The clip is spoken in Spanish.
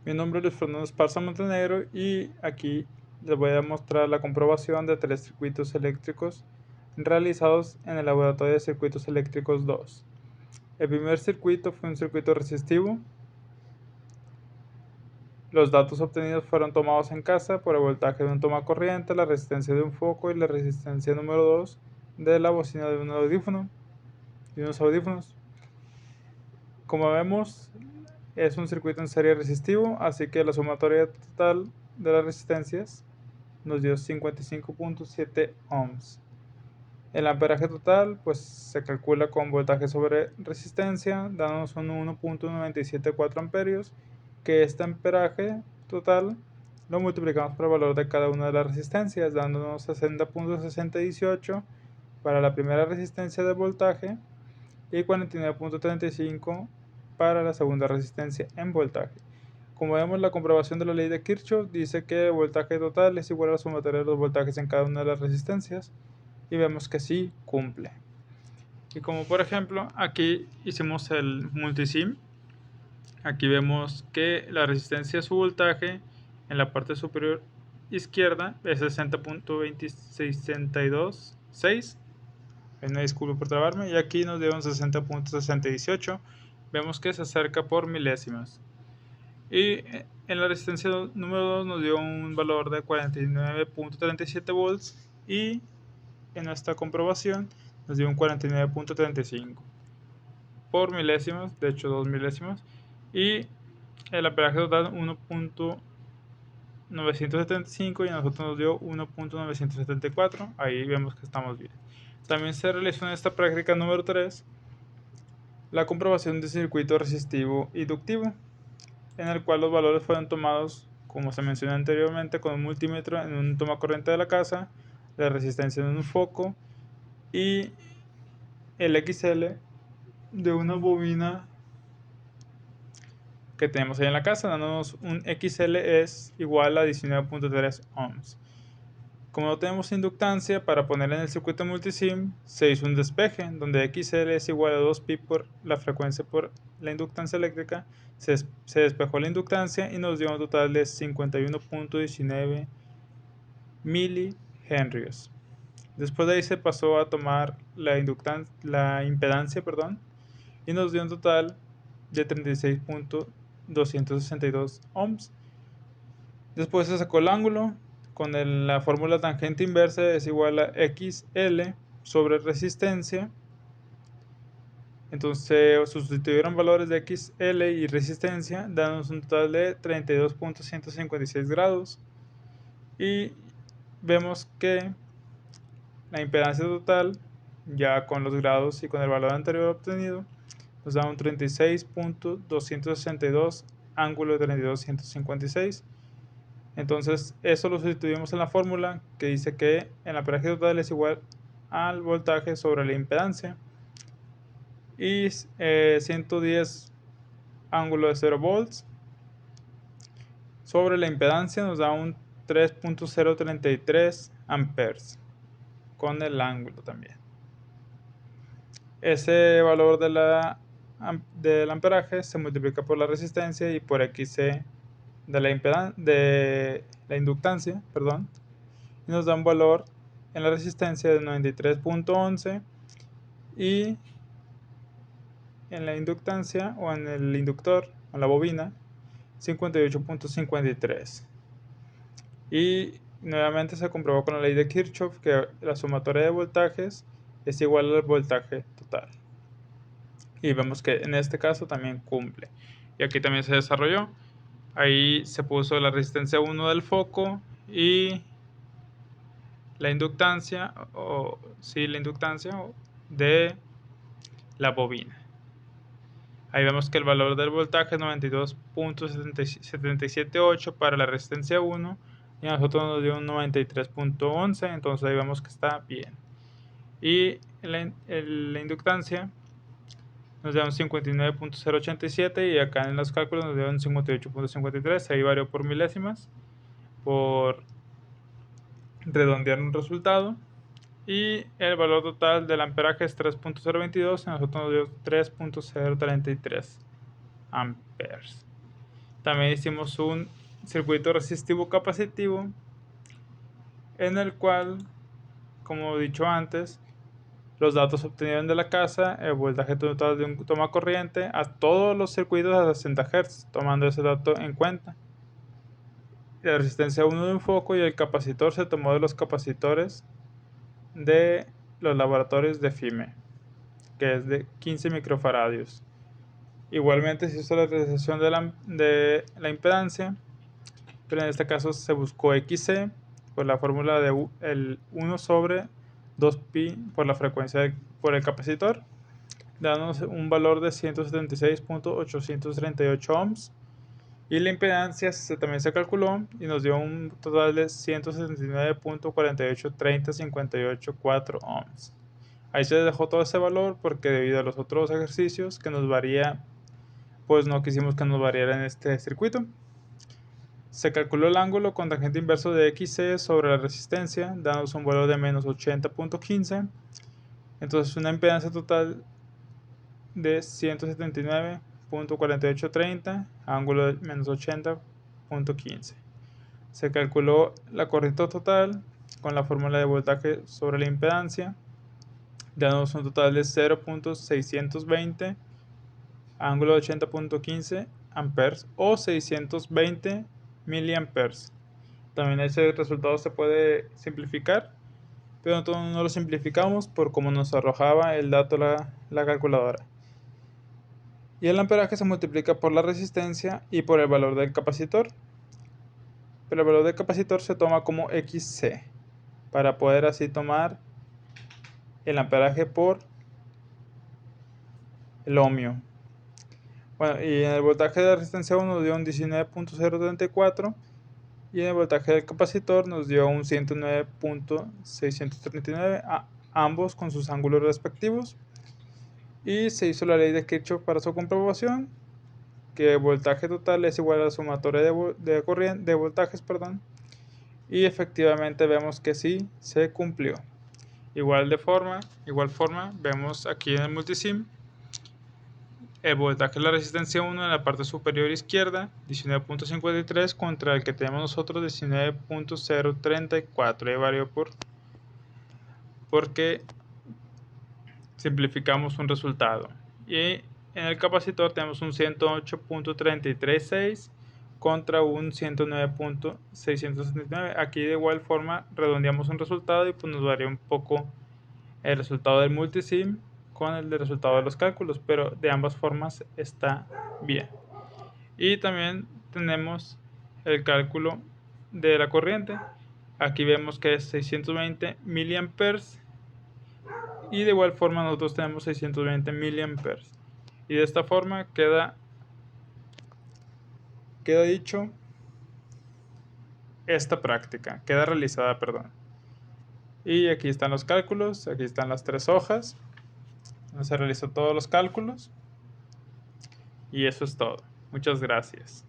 Mi nombre es Luis Fernando Esparza Montenegro y aquí les voy a mostrar la comprobación de 3 circuitos eléctricos realizados en el laboratorio de circuitos eléctricos 2. El primer circuito fue un circuito resistivo. Los datos obtenidos fueron tomados en casa por el voltaje de un tomacorriente, la resistencia de un foco y la resistencia número 2 de la bocina de unos audífonos. Como vemos, es un circuito en serie resistivo, así que la sumatoria total de las resistencias nos dio 55.7 ohms. El amperaje total pues se calcula con voltaje sobre resistencia, dándonos un 1.974 amperios, que este amperaje total lo multiplicamos por el valor de cada una de las resistencias, dándonos 60.6018 para la primera resistencia de voltaje y 49.35 para la segunda resistencia en voltaje. Como vemos, la comprobación de la ley de Kirchhoff dice que el voltaje total es igual a la sumatoria de los voltajes en cada una de las resistencias, y vemos que sí cumple. Y como por ejemplo aquí hicimos el multisim, aquí vemos que la resistencia a su voltaje en la parte superior izquierda es 60.266. Me disculpo por trabarme, y aquí nos dieron 60.6018. Vemos que se acerca por milésimas. Y en la resistencia número 2 nos dio un valor de 49.37 volts, y en nuestra comprobación nos dio un 49.35 por milésimas, de hecho 2 milésimas, y el amperaje total 1.975 y a nosotros nos dio 1.974. Ahí vemos que estamos bien. También se realizó en esta práctica número 3 la comprobación de circuito resistivo inductivo, en el cual los valores fueron tomados, como se mencionó anteriormente, con un multímetro en un tomacorriente de la casa, la resistencia en un foco y el XL de una bobina que tenemos ahí en la casa, dándonos un XL es igual a 19.3 ohms. Como no tenemos inductancia para poner en el circuito multisim, se hizo un despeje donde XL es igual a 2pi por la frecuencia por la inductancia eléctrica. Se despejó la inductancia y nos dio un total de 51.19 milihenrios. Después de ahí se pasó a tomar la impedancia, y nos dio un total de 36.262 ohms. Después se sacó el ángulo con la fórmula tangente inversa es igual a XL sobre resistencia. Entonces sustituyeron valores de XL y resistencia, dándonos un total de 32.156 grados. Y vemos que la impedancia total, ya con los grados y con el valor anterior obtenido, nos da un 36.262 ángulo de 32.156. Entonces eso lo sustituimos en la fórmula, que dice que el amperaje total es igual al voltaje sobre la impedancia, y 110 ángulo de 0 volts sobre la impedancia nos da un 3.033 amperes con el ángulo también. Ese valor del amperaje se multiplica por la resistencia y por XC de la inductancia, y nos da un valor en la resistencia de 93.11 y en la inductancia o en el inductor o la bobina 58.53. Y nuevamente se comprobó con la ley de Kirchhoff que la sumatoria de voltajes es igual al voltaje total, y vemos que en este caso también cumple. Y aquí también se desarrolló, ahí se puso la resistencia 1 del foco y la inductancia de la bobina. Ahí vemos que el valor del voltaje es 92.778 para la resistencia 1 y a nosotros nos dio un 93.11, entonces ahí vemos que está bien. Y la inductancia nos da un 59.087 y acá en los cálculos nos dio un 58.53, ahí varió por milésimas por redondear un resultado. Y el valor total del amperaje es 3.022 y a nosotros nos dio 3.033 amperes. También hicimos un circuito resistivo capacitivo en el cual, como he dicho antes, los datos obtenidos de la casa, el voltaje total de un toma corriente, a todos los circuitos a 60 Hz, tomando ese dato en cuenta. La resistencia 1 de un foco y el capacitor se tomó de los capacitores de los laboratorios de FIME, que es de 15 microfaradios. Igualmente se hizo la realización de la impedancia, pero en este caso se buscó XC por la fórmula de el 1 sobre 2pi por la frecuencia por el capacitor, dándonos un valor de 176.838 ohms. Y la impedancia también se calculó y nos dio un total de 179.483058.4 ohms. Ahí se dejó todo ese valor porque debido a los otros ejercicios que nos varía, pues no quisimos que nos variara en este circuito. Se calculó el ángulo con tangente inverso de XC sobre la resistencia, dándonos un valor de menos 80.15. Entonces una impedancia total de 179.4830, ángulo de menos 80.15. Se calculó la corriente total con la fórmula de voltaje sobre la impedancia, dándonos un total de 0.620, ángulo de 80.15 amperes o 620 miliamperes. También ese resultado se puede simplificar, pero no lo simplificamos por cómo nos arrojaba el dato la calculadora. Y el amperaje se multiplica por la resistencia y por el valor del capacitor. Pero el valor del capacitor se toma como XC para poder así tomar el amperaje por el ohmio. Bueno, y en el voltaje de la resistencia 1 nos dio un 19.034 y en el voltaje del capacitor nos dio un 109.639, ambos con sus ángulos respectivos. Y se hizo la ley de Kirchhoff para su comprobación, que el voltaje total es igual a la sumatoria de voltajes, y efectivamente vemos que sí se cumplió. Igual forma vemos aquí en el multisim el voltaje de la resistencia 1 en la parte superior izquierda, 19.53 contra el que tenemos nosotros, 19.034. Ahí varió porque simplificamos un resultado. Y en el capacitor tenemos un 108.336 contra un 109.679. Aquí de igual forma redondeamos un resultado y pues nos varía un poco el resultado del multisim con el del resultado de los cálculos, pero de ambas formas está bien. Y también tenemos el cálculo de la corriente. Aquí vemos que es 620 miliamperes y de igual forma nosotros tenemos 620 miliamperes. Y de esta forma queda dicho esta práctica, queda realizada, Y aquí están los cálculos, aquí están las 3 hojas, donde se realizó todos los cálculos. Y eso es todo. Muchas gracias.